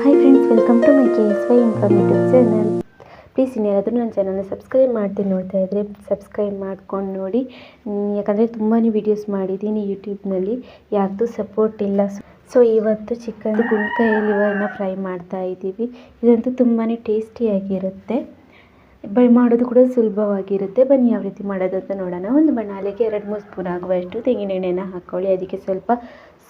Hi friends, welcome to my KSY informative channel. Please ಇನ್ಯಾರಾದರೂ ನನ್ನ ಚಾನಲ್ನ ಸಬ್ಸ್ಕ್ರೈಬ್ ಮಾಡ್ತೀನಿ ನೋಡ್ತಾ ಇದ್ದರೆ ಸಬ್ಸ್ಕ್ರೈಬ್ ಮಾಡ್ಕೊಂಡು ನೋಡಿ. ಯಾಕಂದರೆ ತುಂಬಾ ವೀಡಿಯೋಸ್ ಮಾಡಿದ್ದೀನಿ ಯೂಟ್ಯೂಬ್ನಲ್ಲಿ, ಯಾರ್ದು ಸಪೋರ್ಟ್ ಇಲ್ಲ. ಸೊ ಇವತ್ತು ಚಿಕನ್ ಗುಂಡ್ಕಾಯಿ ಲಿವರ್ನ ಫ್ರೈ ಮಾಡ್ತಾ ಇದ್ದೀವಿ. ಇದಂತೂ ತುಂಬಾ ಟೇಸ್ಟಿಯಾಗಿರುತ್ತೆ, ಮಾಡೋದು ಕೂಡ ಸುಲಭವಾಗಿರುತ್ತೆ. ಬನ್ನಿ ಯಾವ ರೀತಿ ಮಾಡೋದು ಅಂತ ನೋಡೋಣ. ಒಂದು ಬಾಣಲೆಗೆ 2-3 ಸ್ಪೂನ್ ಆಗುವಷ್ಟು ತೆಂಗಿನೆಣ್ಣೆನ ಹಾಕ್ಕೊಳ್ಳಿ. ಅದಕ್ಕೆ ಸ್ವಲ್ಪ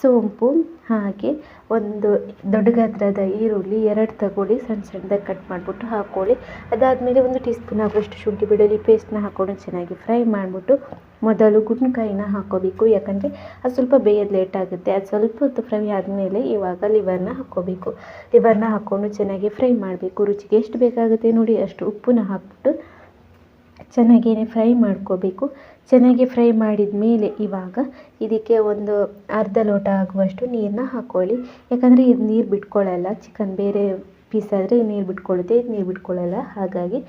ಸೋಂಪು, ಹಾಗೆ ಒಂದು ದೊಡ್ಡ ಗಾತ್ರದ ಈರುಳ್ಳಿ 2 ತಗೊಳ್ಳಿ, ಸಣ್ಣ ಸಣ್ಣದಾಗಿ ಕಟ್ ಮಾಡಿಬಿಟ್ಟು ಹಾಕ್ಕೊಳ್ಳಿ. ಅದಾದಮೇಲೆ 1 ಟೀ ಸ್ಪೂನ್ ಆಗುವಷ್ಟು ಶುಂಠಿ ಬೆಳ್ಳುಳ್ಳಿ ಪೇಸ್ಟ್ನ ಹಾಕ್ಕೊಂಡು ಚೆನ್ನಾಗಿ ಫ್ರೈ ಮಾಡಿಬಿಟ್ಟು ಮೊದಲು ಗುಂಡ್ಕಾಯಿನ ಹಾಕ್ಕೋಬೇಕು. ಯಾಕಂದರೆ ಅದು ಸ್ವಲ್ಪ ಬೇಯೋದು ಲೇಟ್ ಆಗುತ್ತೆ. ಅದು ಸ್ವಲ್ಪ ಹೊತ್ತು ಫ್ರೈ ಆದಮೇಲೆ ಇವಾಗ ಲಿವರ್ನ ಹಾಕ್ಕೋಬೇಕು. ಲಿವರ್ನ ಹಾಕ್ಕೊಂಡು ಚೆನ್ನಾಗಿ ಫ್ರೈ ಮಾಡಬೇಕು. ರುಚಿಗೆ ಎಷ್ಟು ಬೇಕಾಗುತ್ತೆ ನೋಡಿ ಅಷ್ಟು ಉಪ್ಪನ್ನ ಹಾಕ್ಬಿಟ್ಟು ಚೆನ್ನಾಗಿ ಫ್ರೈ ಮಾಡ್ಕೋಬೇಕು. ಚೆನ್ನಾಗಿ ಫ್ರೈ ಮಾಡಿದ ಮೇಲೆ ಇವಾಗ ಇದಕ್ಕೆ ಒಂದು ಅರ್ಧ ಲೋಟ ಆಗುವಷ್ಟು ನೀರನ್ನ ಹಾಕ್ಕೊಳ್ಳಿ. ಯಾಕಂದರೆ ಇದು ನೀರು ಬಿಟ್ಕೊಳ್ಳಲ್ಲ. ಚಿಕನ್ ಬೇರೆ ಪೀಸ್ ಆದರೆ ನೀರು ಬಿಟ್ಕೊಳ್ಳುತ್ತೆ, ಇದು ನೀರು ಬಿಟ್ಕೊಳ್ಳಲ್ಲ. ಹಾಗಾಗಿ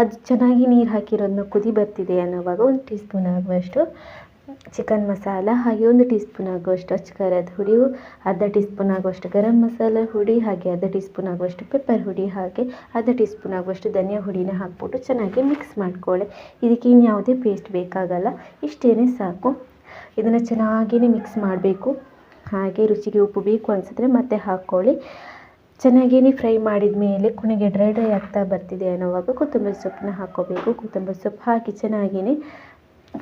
ಅದು ಚೆನ್ನಾಗಿ ನೀರು ಹಾಕಿರೋದನ್ನ ಕುದಿ ಬರ್ತಿದೆ ಅನ್ನೋವಾಗ 1 ಟೀ ಸ್ಪೂನ್ ಆಗುವಷ್ಟು ಚಿಕನ್ ಮಸಾಲ, ಹಾಗೆ 1 ಟೀ ಸ್ಪೂನ್ ಆಗುವಷ್ಟು ಅಚ್ಚ ಖಾರದ ಹುಡಿ, ಅರ್ಧ ಟೀ ಸ್ಪೂನ್ ಆಗುವಷ್ಟು ಗರಂ ಮಸಾಲ ಹುಡಿ, ಹಾಗೆ ಅರ್ಧ ಟೀ ಸ್ಪೂನ್ ಆಗುವಷ್ಟು ಪೆಪ್ಪರ್ ಹುಡಿ, ಹಾಗೆ ಅರ್ಧ ಟೀ ಸ್ಪೂನ್ ಆಗುವಷ್ಟು ಧನಿಯಾ ಹುಡಿನ ಹಾಕ್ಬಿಟ್ಟು ಚೆನ್ನಾಗಿ ಮಿಕ್ಸ್ ಮಾಡ್ಕೊಳ್ಳಿ. ಇದಕ್ಕೆ ಇನ್ಯಾವುದೇ ಪೇಸ್ಟ್ ಬೇಕಾಗಲ್ಲ, ಇಷ್ಟೇ ಸಾಕು. ಇದನ್ನು ಚೆನ್ನಾಗಿ ಮಿಕ್ಸ್ ಮಾಡಬೇಕು. ಹಾಗೆ ರುಚಿಗೆ ಉಪ್ಪು ಬೇಕು ಅನಿಸಿದ್ರೆ ಮತ್ತೆ ಹಾಕ್ಕೊಳ್ಳಿ. ಚೆನ್ನಾಗಿ ಫ್ರೈ ಮಾಡಿದ ಮೇಲೆ ಕೊನೆಗೆ ಡ್ರೈ ಆಗ್ತಾ ಬರ್ತಿದೆ ಅನ್ನೋವಾಗ ಕೊತ್ತಂಬರಿ ಸೊಪ್ಪನ್ನ ಹಾಕ್ಕೋಬೇಕು. ಕೊತ್ತಂಬರಿ ಸೊಪ್ಪು ಹಾಕಿ ಚೆನ್ನಾಗಿ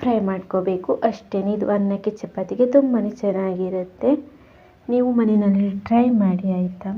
ಫ್ರೈ ಮಾಡ್ಕೋಬೇಕು. ಅಷ್ಟೇ, ಇದು ಅನ್ನಕ್ಕೆ ಚಪಾತಿಗೆ ತುಂಬಾ ಚೆನ್ನಾಗಿರುತ್ತೆ. ನೀವು ಮನೆಯಲ್ಲಿ ಟ್ರೈ ಮಾಡಿ, ಆಯಿತಾ?